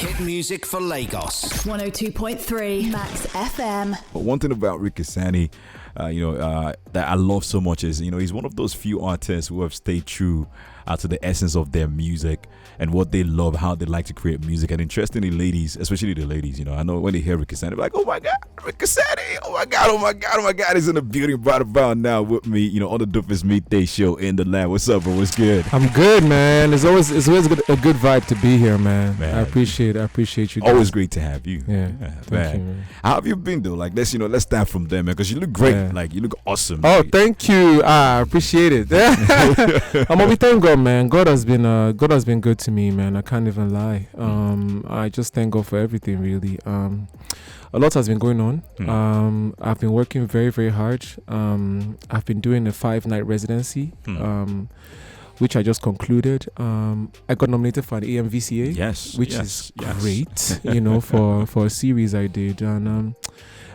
Hit music for Lagos. 102.3 Max FM. But one thing about Ric Hassani, that I love so much is, he's one of those few artists who have stayed true to the essence of their music and what they love, how they like to create music. And interestingly, ladies, especially the ladies, I know when they hear Ric Hassani, they're like, oh my God, Ric Hassani, oh my God, he's in the building right about now with me, on the Dopest Midday Show in the land. What's up, bro? What's good? I'm good, man. It's always a good vibe to be here, man. I appreciate you guys. Always great to have you. Yeah, thank you, man. How have you been though? Like, let's start from there, man, because you look great. Yeah. Like, you look awesome. Oh, thank you. I appreciate it. We thank God, man. God has been good to me, man. I can't even lie. I just thank God for everything, really. A lot has been going on. I've been working very, very hard. I've been doing a 5-night residency, which I just concluded. I got nominated for an AMVCA, which is great, for a series I did. And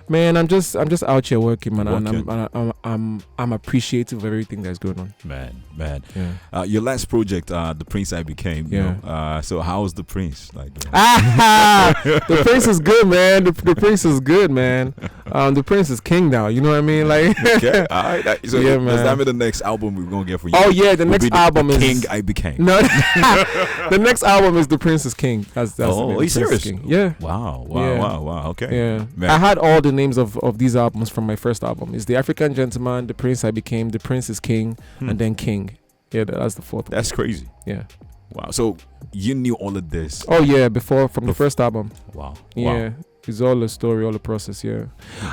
man, I'm just out here working, man. And I'm appreciative of everything that's going on. Man. Yeah. Your last project, The Prince I Became. So how's The Prince? Like, The Prince is good, man. The Prince is good, man. The Prince is king now. You know what I mean? Like, okay. All right. So yeah, man. Does that mean the next album we're gonna get for you? Oh yeah, the next album is King I Became. No, the next album is The Prince is King. That's are you serious? Yeah. Wow. Okay. Yeah. Man. I had all the names of these albums from my first album. It's The African Gentleman, The Prince I Became, The Prince is King, and then King. Yeah, that's the fourth one. That's crazy. Yeah. Wow. So you knew all of this? Oh yeah, from the first album. Wow. Yeah. It's all a story, all a process. Yeah.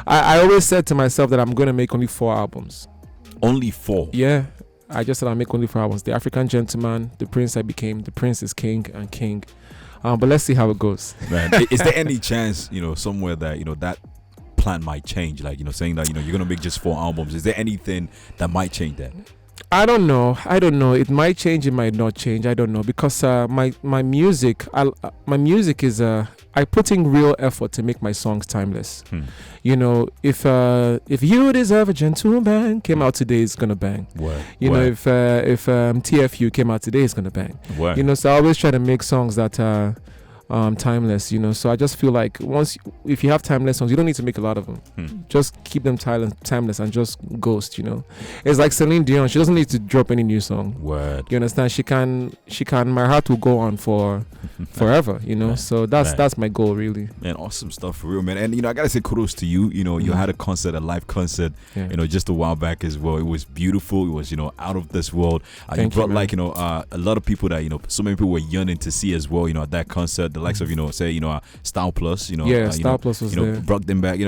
I always said to myself that I'm gonna make only 4 albums. Only 4? Yeah. I just said I'll make only 4 albums. The African Gentleman, The Prince I Became, The Prince is King, and King. But let's see how it goes. Man, is there any chance, somewhere that that plan might change? Like, saying that you're gonna make just 4 albums. Is there anything that might change that? I don't know. It might change. It might not change. I don't know, because my music is I put in real effort to make my songs timeless. If You Deserve a Gentleman came out today, it's gonna bang. If TFU came out today, it's gonna bang. So I always try to make songs that are timeless. So I just feel like if you have timeless songs, you don't need to make a lot of them. Just keep them timeless and just ghost. It's like Celine Dion. She doesn't need to drop any new song. You understand? She can. My heart will go on for forever. So that's my goal, really. Man, awesome stuff for real, man. And I gotta say kudos to you. You had a live concert. Just a while back as well. It was beautiful. It was out of this world. You brought a lot of people that so many people were yearning to see as well. At that concert. The likes of Style Plus, Style Plus was there. Brought them back.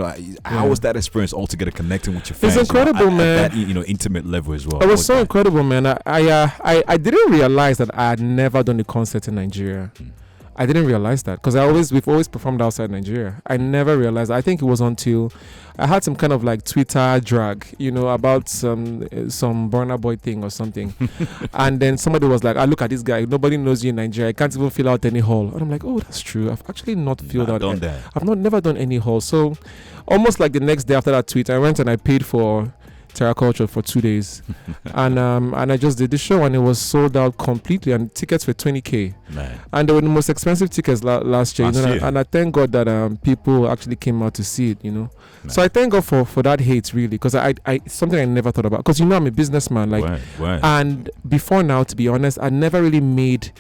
How was that experience altogether, connecting with your fans? It's incredible, man. At that intimate level as well. It was so incredible, man. I didn't realize that I had never done a concert in Nigeria. I didn't realize that, because we've always performed outside Nigeria. I never realized. I think it was until I had some kind of like Twitter drag, about some Burna Boy thing or something, and then somebody was like, "I look at this guy. Nobody knows you in Nigeria. I can't even fill out any hall." And I'm like, "Oh, that's true. I've actually not filled out. I've never done any hall." So, almost like the next day after that tweet, I went and I paid for Terra Culture for 2 days, and I just did the show, and it was sold out completely, and tickets were 20K, man. And they were the most expensive tickets last year, and I thank God that people actually came out to see it, So I thank God for that hate, really, because I something I never thought about, because I'm a businessman, and before now, to be honest, I never really made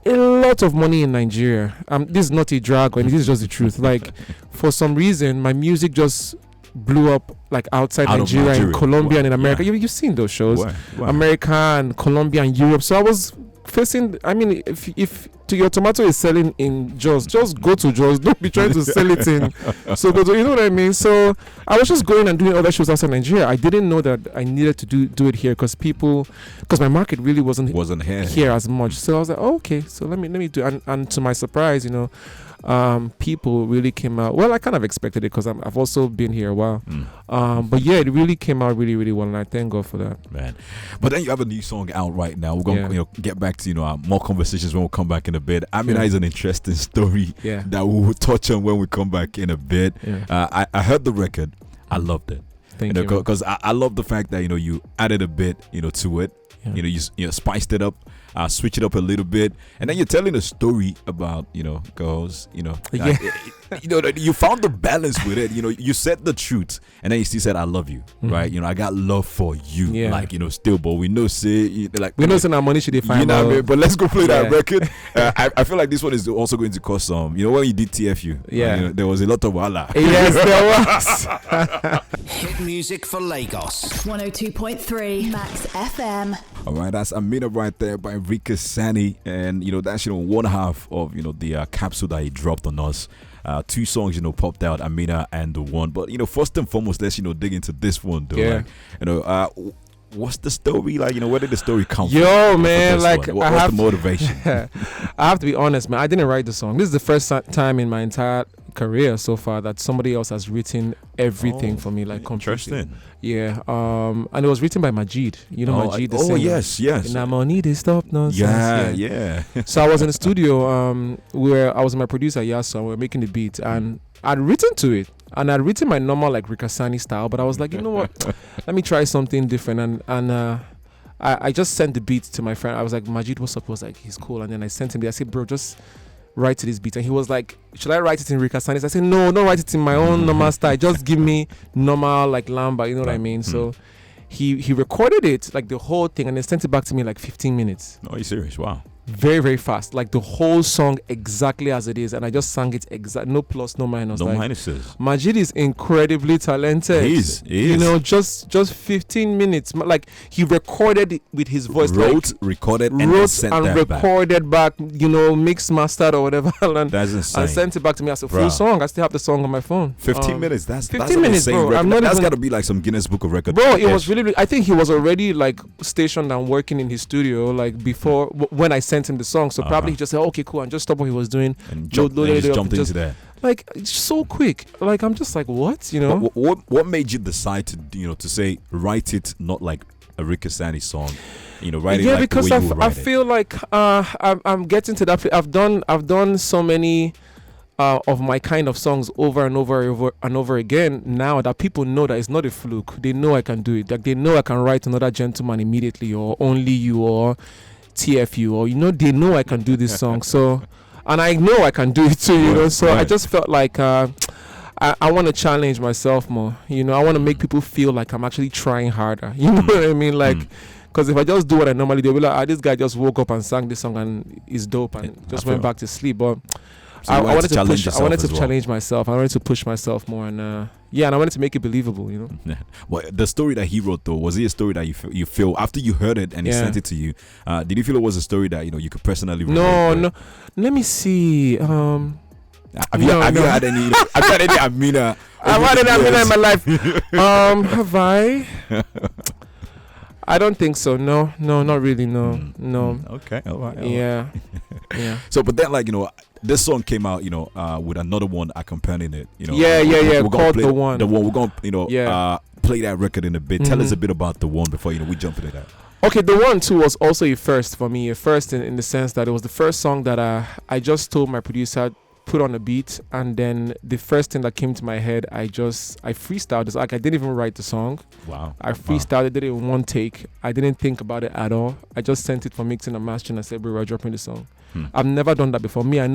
a lot of money in Nigeria. This is not a drag, this is just the truth. Like, for some reason, my music just blew up outside Nigeria, in Colombia, and in America. You've seen those shows, America and Colombia and Europe. So I was facing. If your tomato is selling in Jos, just go to Jos. Don't be trying to sell it in. So you know what I mean. So I was just going and doing other shows outside Nigeria. I didn't know that I needed to do it here, because my market really wasn't here as much. So I was like, oh, okay. So let me do. And to my surprise, people really came out. Well, I kind of expected it, because I've also been here a while. But yeah, it really came out really, really well, and I thank God for that, man. But then you have a new song out right now. We're gonna get back to more conversations when we come back in a bit. That is an interesting story that we will touch on when we come back in a bit. I heard the record. I loved it. Thank you, because I love the fact that you added a bit to it. You spiced it up. switch it up a little bit, and then you're telling a story about girls. Yeah. You found the balance with it. You said the truth, and then you still said I love you, right? I got love for you, still. But we know say we know some money should define. What I mean? But let's go play that record. I feel like this one is also going to cause some. When you did TFU, there was a lot of wala. Yes, there was. Hit music for Lagos. 102.3 Max FM. All right, that's Amina right there by Ric Hassani, and that's one half of the capsule that he dropped on us. 2 songs popped out, Amina and The One. But first and foremost, let's dig into this one though. Yeah. What's the story like? Where did the story come from? Yo, man, like what's the motivation? I have to be honest, man. I didn't write the song. This is the first time in my entire career so far that somebody else has written everything for me, like completely. Interesting. Yeah. And it was written by Majid. Majid the singer. Yes. Namoni, they stop nonsense. Yeah. So I was in the studio where I was with my producer Yasso, and we were making the beat, and I'd written to it. And I'd written my normal like Ric Hassani style, but I was like, you know what? Let me try something different. And I just sent the beat to my friend. I was like, Majid, what's up? He was like, he's cool. And then I sent him I said, bro, just write to this beat. And he was like, should I write it in Ric Hassani? I said, no, don't write it in my own normal style. Just give me normal like lamba, you know what I mean? So he recorded it, like the whole thing, and then sent it back to me like 15 minutes. Oh, are you serious? Wow. Very, very fast, like the whole song exactly as it is, and I just sang it exact, no plus, no minus. No like, minuses. Majid is incredibly talented. He is. Just 15 minutes. Like he recorded it with his voice, recorded and recorded back. Mixed, mastered or whatever, and that's insane. And sent it back to me as a full song. I still have the song on my phone. 15 minutes. That's 15 minutes, bro. That's got to be like some Guinness Book of Records. Bro, it was really. I think he was already like stationed and working in his studio like before when I sent him the song, so probably he just said, okay, cool, and just stop what he was doing and jumped into that. Like it's so quick. Like I'm just like, what? What made you decide to say write it not like a Ric Hassani song? Write it like because the way you I feel like I'm getting to that. I've done so many of my kind of songs over and over again now that people know that it's not a fluke. They know I can do it. Like they know I can write Another Gentleman immediately, or Only You, or TFU, or they know I can do this song. So, and I know I can do it too. So I just felt like I want to challenge myself more. I want to make people feel like I'm actually trying harder. You know what I mean? Like, because if I just do what I normally do, they'll be like, this guy just woke up and sang this song and is dope and just went back to sleep. But so I wanted to push. challenge myself. I wanted to push myself more, and and I wanted to make it believable. Well, the story that he wrote though, was it a story that you feel after you heard it and he sent it to you? Did you feel it was a story that you could personally relate? No. Let me see. Have you had any? Have you had any Amina? I've had any Amina in my life. Have I? I don't think so. No, not really. No. Okay. All right. Yeah. So, but then, this song came out, with another one accompanying it. We're called The One. The One. We're gonna, play that record in a bit. Tell us a bit about The One before we jump into that. Okay, The One too was also a first for me. A first in the sense that it was the first song that I just told my producer, put on a beat, and then the first thing that came to my head, I freestyled. It's like I didn't even write the song. Wow. I freestyled it in one take. I didn't think about it at all. I just sent it for mixing and mastering. I said, bro, we're dropping the song. I've never done that before. Me, I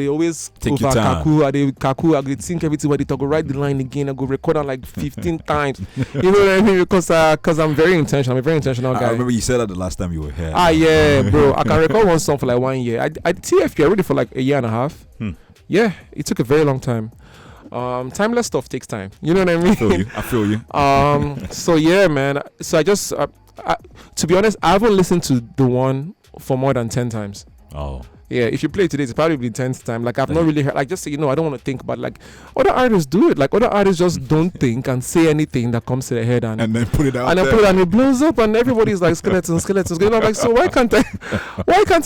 always take your time. I think everything where they talk, go write the line again, I go record it like 15 times. You know what I mean? Because I'm very intentional. I'm a very intentional guy. I remember you said that the last time you were here. Yeah, bro. I can record one song for like 1 year. I TFU already for like a year and a half. Yeah, it took a very long time. Timeless stuff takes time. You know what I mean? I feel you. So yeah, man. So I just, to be honest, I haven't listened to The One for more than 10 times. Oh. Yeah, if you play it today, it's probably the 10th time. Like I've not really heard. Like just I don't want to think about. Like other artists do it. Like other artists just don't think and say anything that comes to their head and then put it out. And then put it and it blows up and everybody's like skeletons. I'm like, so why can't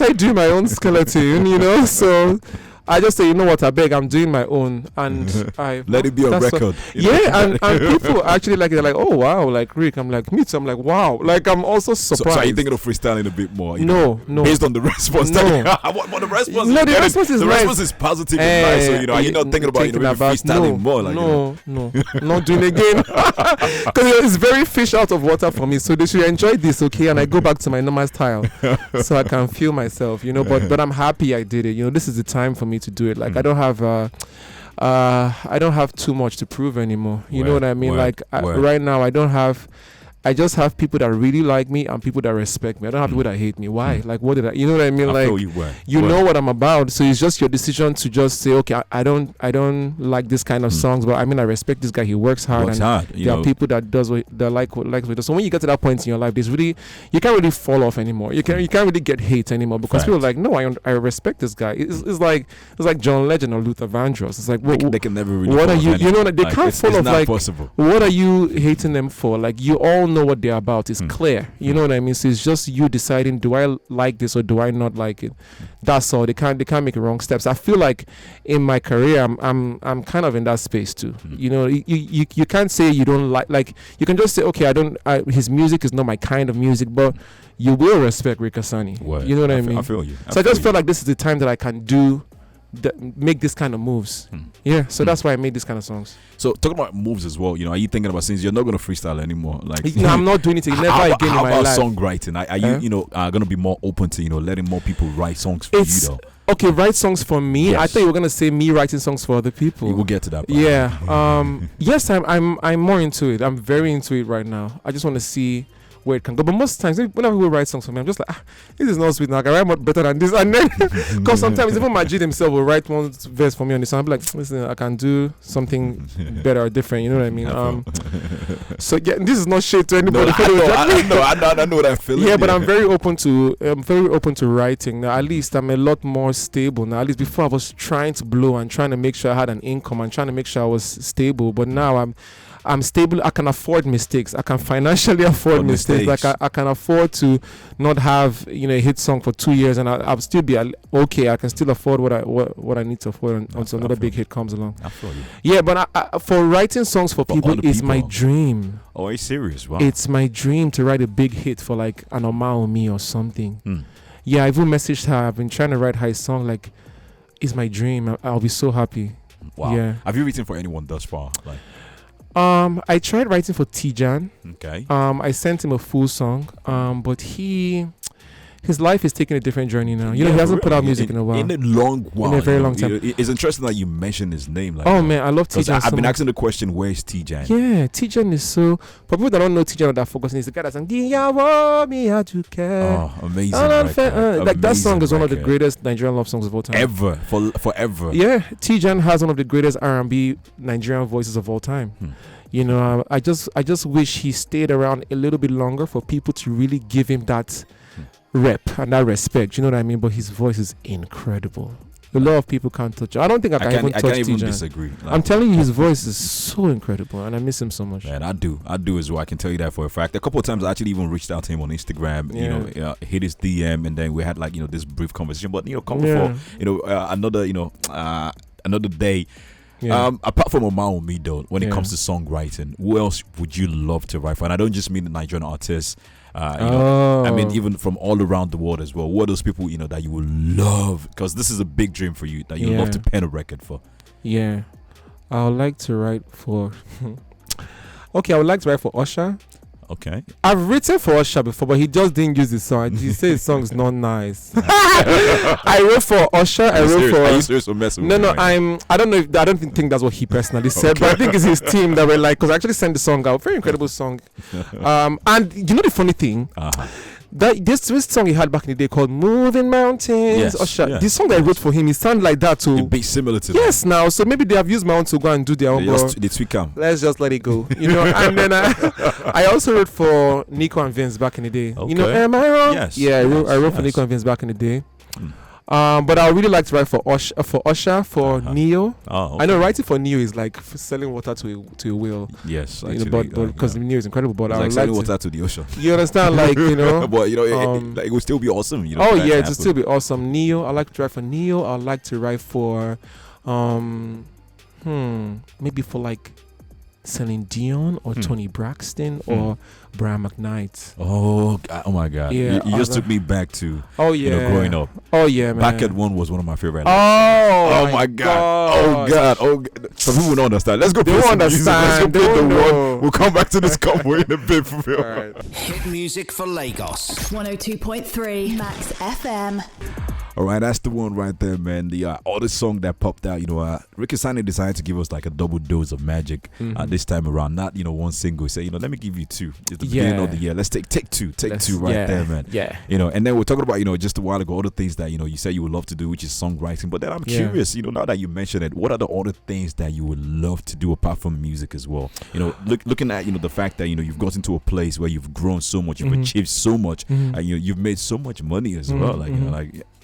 I do my own skeleton? So I just say, you know what, I beg, I'm doing my own, and I let it be a record. And people actually like it. They're like, oh wow, like Rick. I'm like, me too. I'm like, wow. Like I'm also surprised. So are you thinking of freestyling a bit more? No. Based on the response. No. what the response? No, the response is the nice. response is positive and nice. So are you not thinking about maybe freestyling more? Like, no, not doing again. Because it's very fish out of water for me. So they should enjoy this, okay? And I go back to my normal style, so I can feel myself, But I'm happy I did it. This is the time for me to do it. Like I don't have too much to prove anymore. You know what I mean? Right now I just have people that really like me and people that respect me. I don't have people that hate me. Why? Like, what did I? You know what I mean? I like, feel you know what I'm about. So it's just your decision to just say, okay, I don't like this kind of songs, but I mean, I respect this guy. He works hard. There are people that like what he does. So when you get to that point in your life, you can't really fall off anymore. You can't really get hate anymore because people are like, no, I respect this guy. It's like John Legend or Luther Vandross. It's like, they can never really. What are you? You know, they can't fall off. Like, possible. What are you hating them for? Like, you all know what they're about. It's clear. You know what I mean? So it's just you deciding, do I like this or do I not like it? That's all. They can't make wrong steps. I feel like in my career I'm kind of in that space too. You can't say you don't like you can just say, okay, his music is not my kind of music, but you will respect Ric Hassani. You know what I mean? I feel you. So I just felt like this is the time that I can make this kind of moves. So that's why I made this kind of songs. So talking about moves as well, are you thinking about, since you're not going to freestyle anymore, like no, I'm not doing it never again in my life. How about songwriting? Are you going to be more open to letting more people write songs for you though? Okay, write songs for me. Yes. I thought you were gonna say me writing songs for other people. We'll get to that part. Yeah. Yes, I'm more into it. I'm very into it right now. I just want to see where it can go. But most times, whenever people write songs for me, I'm just like, this is not sweet now. I can write much better than this. And then, because sometimes even Majid himself will write one verse for me on the song. I'll be like, listen, I can do something better or different. You know what I mean? So yeah, this is not shade to anybody. I know what I feel. Yeah, but I'm very open to writing now. At least I'm a lot more stable now. At least before I was trying to blow and trying to make sure I had an income and trying to make sure I was stable. But now I'm stable. I can afford mistakes. I can financially afford mistakes. Like I can afford to not have a hit song for 2 years, and I'll still be okay. I can still afford what I need to afford until another big hit comes along. I feel you. Yeah, but for writing songs for people is my dream. Oh, are you serious? Wow. It's my dream to write a big hit for like an Oma Omi or something. Yeah, I even messaged her. I've been trying to write her a song. Like, it's my dream. I'll be so happy. Wow. Yeah. Have you written for anyone thus far? Like, I tried writing for Tijan. Okay. I sent him a full song. But his life is taking a different journey now. He hasn't put out music in a while. In a long while. In a very long time. It's interesting that you mentioned his name. Like, man, I love Tijan. I've been asking the question, where is Tijan? Yeah, Tijan is so. For people that don't know Tijan, that focusing, he's the guy that's saying, oh, amazing. Like that song is one of the greatest Nigerian love songs of all time. Ever. Forever. Yeah, Tijan has one of the greatest R&B Nigerian voices of all time. I just wish he stayed around a little bit longer for people to really give him that rep and that respect. You know what I mean? But his voice is incredible. A lot of people can't touch it. I don't think I can even touch Tijan. Disagree. Like, I'm telling you, his voice is so incredible, and I miss him so much. Man, I do as well. I can tell you that for a fact. A couple of times I actually even reached out to him on Instagram. Hit his DM, and then we had this brief conversation. But for another day. Yeah. Apart from Oma Omi though, when it comes to songwriting, who else would you love to write for? And I don't just mean the Nigerian artists. I mean even from all around the world as well. What are those people that you would love? Because this is a big dream for you that you love to pen a record for. Yeah, I would like to write for. Okay, I would like to write for Usher. Okay. I've written for Usher before, but he just didn't use the song. He said his song's not nice. I wrote for Usher. Are you serious or messing with me? No. I don't think that's what he personally said, but I think it's his team that were like, because I actually sent the song out. Very incredible song. And the funny thing. That this song he had back in the day called "Moving Mountains." This song that I wrote for him, it sounded like that too. A bit similar to that. Now, so maybe they have used my own to go and do their own. They tweak them. Let's just let it go, And then I also wrote for Nico and Vince back in the day. Okay. Am I wrong? Yes. Yeah, I wrote for Nico and Vince back in the day. But I would really like to write for Usher, for Neo. Oh, okay. I know writing for Neo is like selling water to a whale. Yes, You know, actually, but because Neo is incredible. But it's I like would selling like to, water to the ocean. you understand, like, you know. But it will still be awesome. You know. Oh for that yeah, to it will happen. still be awesome. Neo, I like to write for Neo. I like to write for, maybe for like Celine Dion or Tony Braxton or Brian McKnight. Oh my God! Yeah, you just took me back to growing up. Oh yeah, man. Back at One was one of my favorite. Oh my God! Oh God! Some people don't understand. Let's go. They play won't some music. understand. Let's go They play the won't one. know. We'll come back to this combo in a bit for real. All right. Hit music for Lagos. 102.3 Max FM. All right, that's the one right there, man. The other song that popped out, Ric Hassani decided to give us like a double dose of magic this time around. Not one single. He said, let me give you two. It's the beginning of the year. Let's take two right there, man. Yeah. And then we're talking about just a while ago other things that you said you would love to do, which is songwriting. But then I'm curious, now that you mentioned it, what are the other things that you would love to do apart from music as well? Looking at the fact that you've gotten to a place where you've grown so much, you've achieved so much, and you've made so much money as well.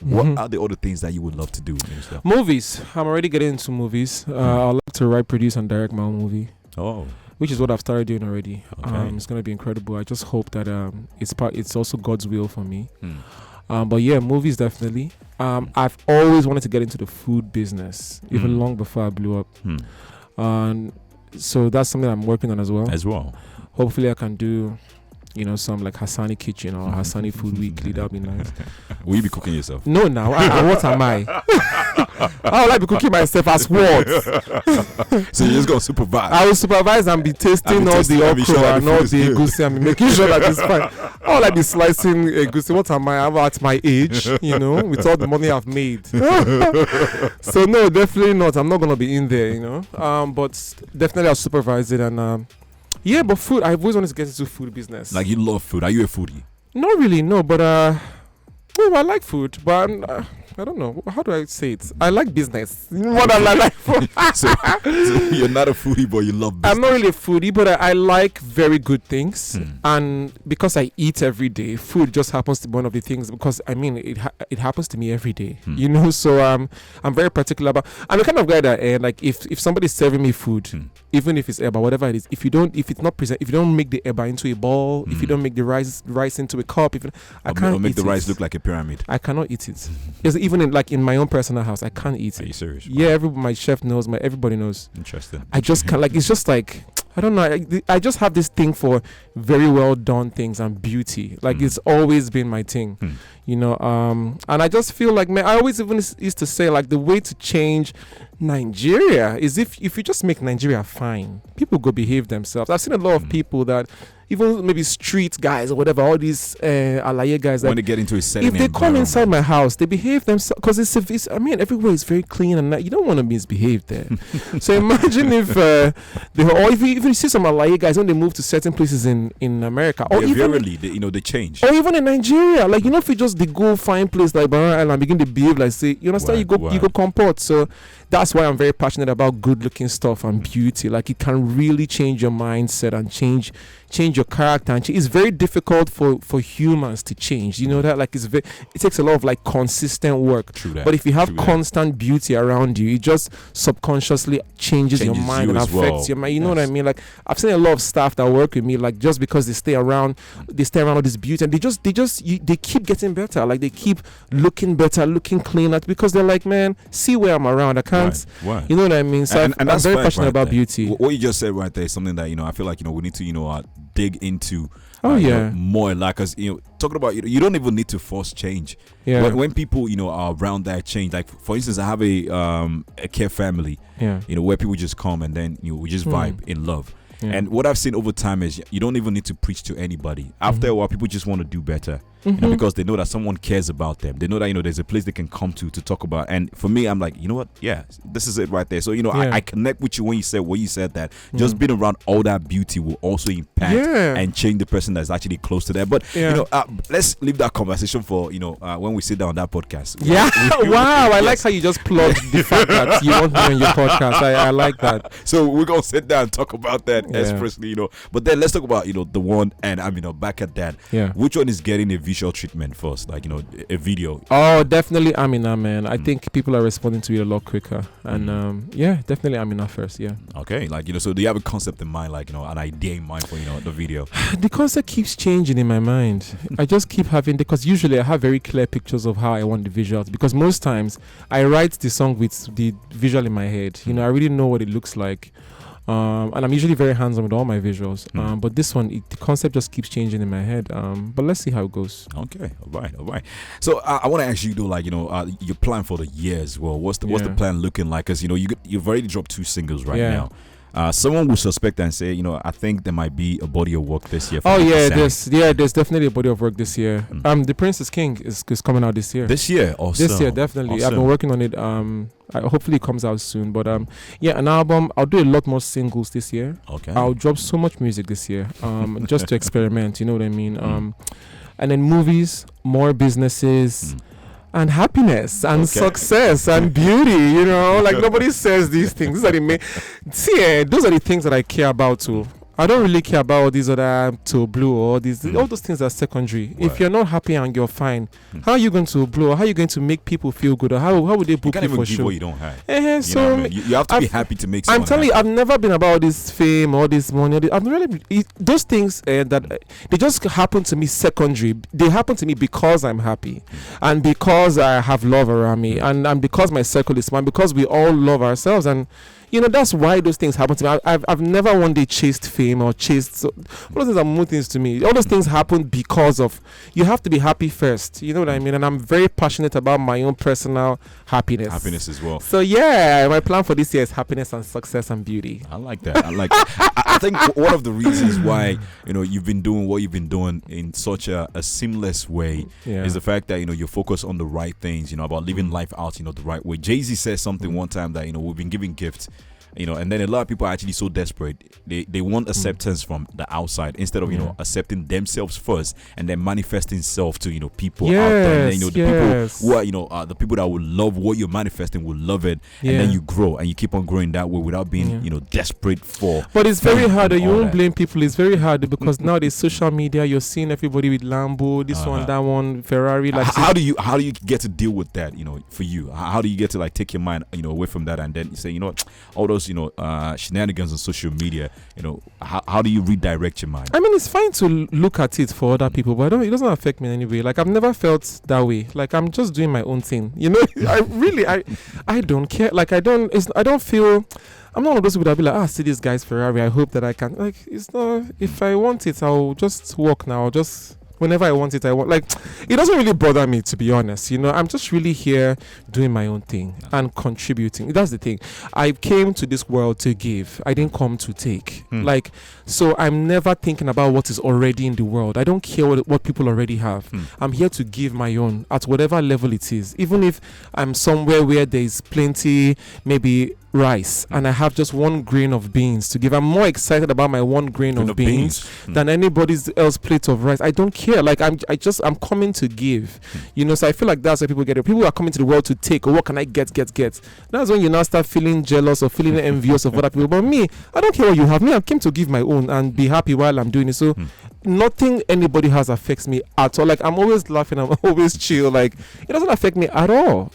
What are the other things that you would love to do? Movies. I'm already getting into movies. I like to write, produce, and direct my own movie. Oh. Which is what I've started doing already. Okay. It's gonna be incredible. I just hope that it's also God's will for me. But yeah, movies definitely. I've always wanted to get into the food business, even long before I blew up. So that's something I'm working on as well. Hopefully I can do some like Hassani Kitchen or Hassani Food Weekly. That'd be nice. Will you be cooking yourself? No, now. What am I? How will I be cooking myself as what? So you're just going to supervise? I will supervise and be tasting all the okra and all the egusi and making sure that it's fine. How will I be slicing egusi? What am I at my age, with all the money I've made? So no, definitely not. I'm not going to be in there, But definitely I'll supervise it and... yeah, but food, I've always wanted to get into food business. Like you love food. Are you a foodie? Not really, no, but I like food, but I don't know. How do I say it? I like business more than I like food. so you're not a foodie, but you love business. I'm not really a foodie, but I like very good things. And because I eat every day, food just happens to be one of the things, because it happens to me every day, so I'm very particular about. I'm the kind of guy that like if somebody's serving me food, even if it's eba, whatever it is, if you don't make the eba into a ball, if you don't make the rice into a cup, I can't make eat the rice it. look like a pyramid. I cannot eat it. Even in my own personal house, I can't eat it. Are you serious? Yeah, my chef knows, everybody knows. Interesting. I just can't, it's just like, I don't know. I just have this thing for very well done things and beauty. It's always been my thing, and I just feel like, man, I always even used to say, like, the way to change Nigeria is if you just make Nigeria fine, people go behave themselves. I've seen a lot of people that, even maybe street guys or whatever, all these alaye guys, when they get into a setting, if they come inside my house, they behave themselves, because it's everywhere is very clean and you don't want to misbehave there. So imagine if if you see some alaye guys when they move to certain places in America, or even they change, or even in Nigeria, if you just they go find place like Banana Island, begin to behave like, say, you understand, you go comport. So that's why I'm very passionate about good looking stuff and beauty. Like, it can really change your mindset and change your character, and it's very difficult for humans to change. You know that, like, it takes a lot of consistent work. True that. But if you have constant beauty around you, it just subconsciously changes your mind and affects your mind. You know what I mean? Like, I've seen a lot of staff that work with me, like, just because they stay around all this beauty, and they keep getting better. Like, they keep looking better, looking cleaner, because they're like, man, see where I'm around. I can't. Right. You know what I mean? So and I'm very passionate about beauty. What you just said right there is something that I feel like we need to dig into more, like, because talking about you don't even need to force change. When people are around that change, like, for instance, I have a care family, where people just come and then we just vibe in love. And what I've seen over time is you don't even need to preach to anybody. After a while, people just want to do better, because they know that someone cares about them. They know that there's a place they can come to talk about. And for me, I'm like, you know what? Yeah, this is it right there. So I connect with you when you said that. Just being around all that beauty will also impact and change the person that's actually close to that. But let's leave that conversation for when we sit down on that podcast. Yeah, wow! I like how you just plugged the fact that you want me on your podcast. I like that. So we're gonna sit down and talk about that expressly, But then let's talk about the one, and I'm back at that. Yeah. Which one is getting a visual visual treatment first, like a video? Oh, definitely Amina, man. I think people are responding to it a lot quicker, and yeah, definitely Amina first. Yeah. Okay, like so do you have a concept in mind, like an idea in mind for the video? The concept keeps changing in my mind. I just keep having, because usually I have very clear pictures of how I want the visuals, because most times I write the song with the visual in my head. I really know what it looks like. And I'm usually very hands-on with all my visuals. But this one, the concept just keeps changing in my head. But let's see how it goes. Okay, all right. So I want to ask you, though, your plan for the year as well. What's the plan looking like? Because you've already dropped 2 singles right now. Someone will suspect and say, I think there might be a body of work this year. There's definitely a body of work this year. The Prince is King is coming out this year. This year, awesome. This year, definitely. Awesome. I've been working on it. Hopefully it comes out soon. But an album. I'll do a lot more singles this year. Okay. I'll drop so much music this year. Just to experiment. You know what I mean? And then movies, more businesses. And happiness and success and beauty, like nobody says these things. Those are those are the things that I care about too. I don't really care about all these other to blue or these all those things are secondary. Right. If you're not happy and you're fine, how are you going to blow? How are you going to make people feel good? Or how would they book you for show? What you don't have. So you have to be happy to make. I'm telling you, I've never been about this fame or this money. I've really those things that they just happen to me secondary. They happen to me because I'm happy and because I have love around me and because my circle is small, because we all love ourselves and. That's why those things happen to me. I've never one day chased fame or chased. So all those things are more things to me. All those things happen because of you have to be happy first. You know what I mean? And I'm very passionate about my own personal happiness. Happiness as well. So yeah, my plan for this year is happiness and success and beauty. I like that. I think one of the reasons why you've been doing what you've been doing in such a seamless way is the fact that you focus on the right things. About living life out the right way. Jay-Z says something one time that we've been giving gifts. And then a lot of people are actually so desperate. They want acceptance from the outside instead of accepting themselves first and then manifesting self to people out there. And then, the people who are the people that will love what you're manifesting will love it, and then you grow and you keep on growing that way without being desperate for. But it's very hard. You won't blame people. It's very hard because now there's social media. You're seeing everybody with Lambo, this one, that one, Ferrari. Like how do you get to deal with that? For you, how do you get to take your mind away from that and then you say all those shenanigans on social media, how do you redirect your mind? I mean, it's fine to look at it for other people, but it doesn't affect me in any way. Like, I've never felt that way. Like, I'm just doing my own thing. I don't care. Like, I don't feel. I'm not one of those people that be like, see this guy's Ferrari. I hope that I can. Like, it's not. If I want it, I'll just walk now. Just. Whenever I want it, it doesn't really bother me, to be honest. I'm just really here doing my own thing and contributing. That's the thing. I came to this world to give. I didn't come to take. So I'm never thinking about what is already in the world. I don't care what people already have. I'm here to give my own at whatever level it is. Even if I'm somewhere where there's plenty, maybe rice and I have just one grain of beans to give. I'm more excited about my one grain of beans than anybody else's plate of rice. I don't care. Like I'm coming to give. So I feel like that's why people get it. People are coming to the world to take. Or what can I get? That's when you now start feeling jealous or feeling envious of other people. But me, I don't care what you have. Me, I came to give my own and be happy while I'm doing it. So nothing anybody has affects me at all. Like I'm always laughing. I'm always chill. Like it doesn't affect me at all.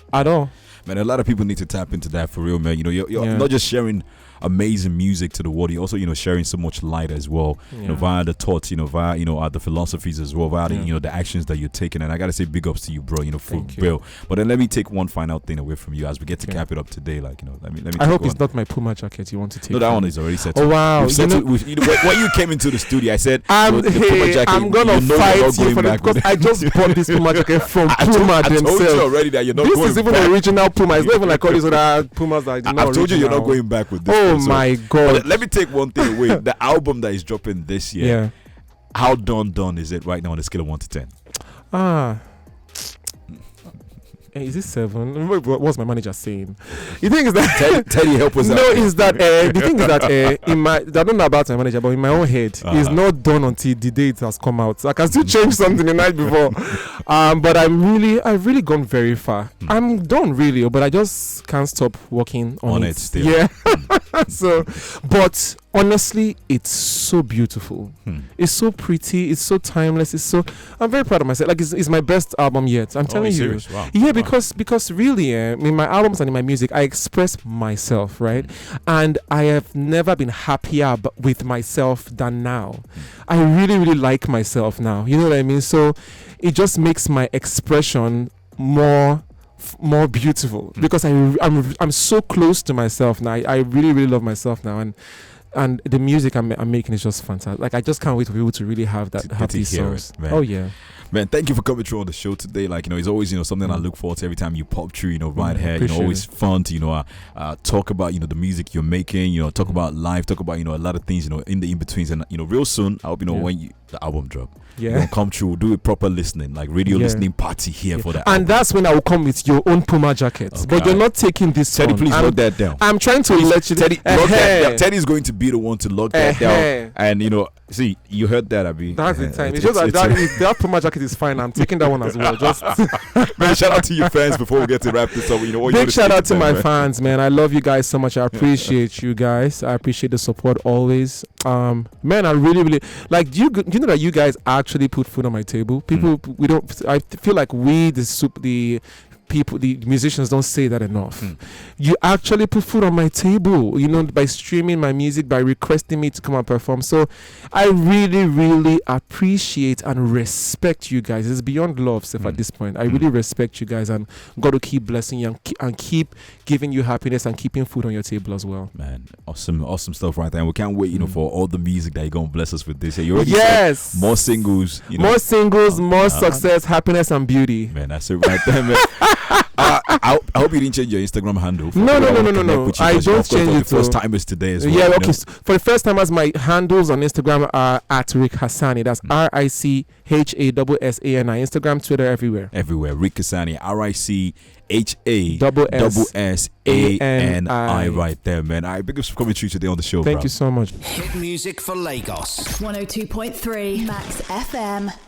Man, a lot of people need to tap into that for real, man. You're not just sharing amazing music to the world, you're also sharing so much light as well, via the thoughts, via the philosophies as well, via the actions that you're taking. And I gotta say big ups to you, bro, for real. But then let me take one final thing away from you as we get to cap it up today. Let me I hope it's not my Puma jacket you want to take. No, that one is already set. Oh wow. When you came into the studio, I said I'm gonna fight you for that because I just bought this Puma jacket from Puma themselves. I told you already that you're not going back. This is even the original Puma. It's not even like all these other Pumas that I told you you're not going back with this. Oh my God. Let me take one thing away. The album that is dropping this year, how done is it right now on a scale of 1 to 10? Is it 7? What's my manager saying? The thing is that Teddy help us out. No, is that the thing is that in my I don't know about my manager, but in my own head, it's not done until the day it has come out. So I can still change something the night before. But I've really gone very far. I'm done really, but I just can't stop working on it still. Yeah. So, but honestly, it's so beautiful. It's so pretty. It's so timeless. I'm very proud of myself. Like it's my best album yet. I'm telling you. Serious? Wow. Yeah, Wow. because really, in my albums and in my music, I express myself, right? And I have never been happier with myself than now. I really, really like myself now. You know what I mean? So it just makes my expression more beautiful because I'm so close to myself now. I really, really love myself now, and the music I'm making is just fantastic. Like I just can't wait for people to really have these songs. Oh yeah. Man, thank you for coming through on the show today. Like, it's always, something I look forward to every time you pop through, right here. Always fun to, talk about, the music you're making, talk about life, talk about, a lot of things, in the in-betweens. And, real soon, I hope, when the album drop, you're going to come through, do a proper listening, like radio listening party here for that album. And that's when I will come with your own Puma jackets. Okay. But you're not taking this Teddy, please lock that down. I'm trying to let you... Teddy, lock that down. Teddy's going to be the one to lock that down. And, see, you heard that, Abi. That's the time. It's just that Puma jacket is fine. I'm taking that one as well. Just man, shout out to your fans before we get to wrap this up. Big shout out to my fans, man. I love you guys so much. I appreciate you guys. I appreciate the support always. Man, I really, really like. Do you know that you guys actually put food on my table? People, we don't. I feel like the musicians don't say that enough. You actually put food on my table, by streaming my music, by requesting me to come and perform. So I really, really appreciate and respect you guys. It's beyond love, Seth, at this point. I really respect you guys, and got to keep blessing you and keep giving you happiness and keeping food on your table as well. Man, awesome stuff right there. And we can't wait, for all the music that you're going to bless us with this year. You already said more singles. More singles, more success, happiness, and beauty. Man, that's it right there, man. I hope you didn't change your Instagram handle. No. I don't change it. First timers today as well. Yeah, okay. For the first timers, my handles on Instagram are at Ric Hassani. That's RICHASSANI. Instagram, Twitter, everywhere. Everywhere. Ric Hassani. RICHASSANI right there, man. I big ups for coming through today on the show. Thank you so much. Hit music for Lagos. 102.3 Max FM.